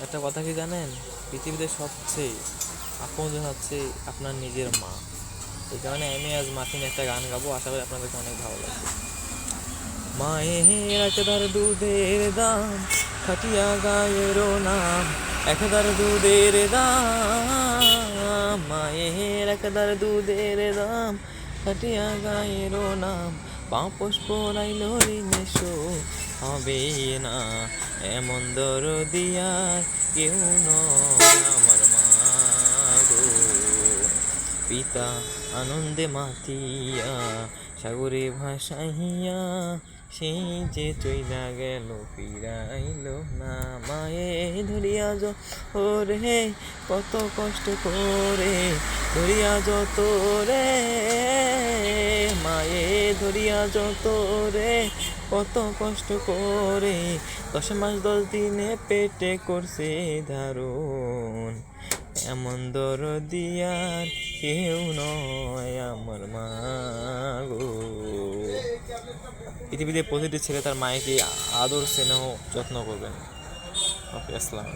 একটা কথা কি জানেন, পৃথিবীতে সবচেয়ে আপনজন হচ্ছে আপনার নিজের মা। এই কারণে আমি আজ মাকে নিয়ে একটা গান গাবো, আশা করি আপনাদেরকে অনেক ভালো লাগবে। মায়ের একদার দুধের দাম, খাটিয়া গায়েরও নাম, একদার দুধের দাম। মায়ের একদার দুধের দাম, খাটিয়া গায়েরও নাম, পাপোশ পরাইল ঋণে শোধ হবে না। এমন দরদি আর কেউ নয় আমার মা গো। পিতা আনন্দে মাতিয়া সাগরে ভাসাইয়া, সেই যে চইলা গেল ফিরাইল না। মায়ে ধরিয়া রে কত কষ্ট করে, ধরিয়া যত রে মায়ে ধরিয়া যত রে কত কষ্ট করে, 10 মাস 10 দিনে পেটে করছে ধারণ। এমন দরদি আর কেউ নয় আমার মা গো। পৃথিবীতে প্রতিটি ছেলে তার মায়েকে আদর স্নেহ যত্ন করবেন। ওকে, আসসালাম।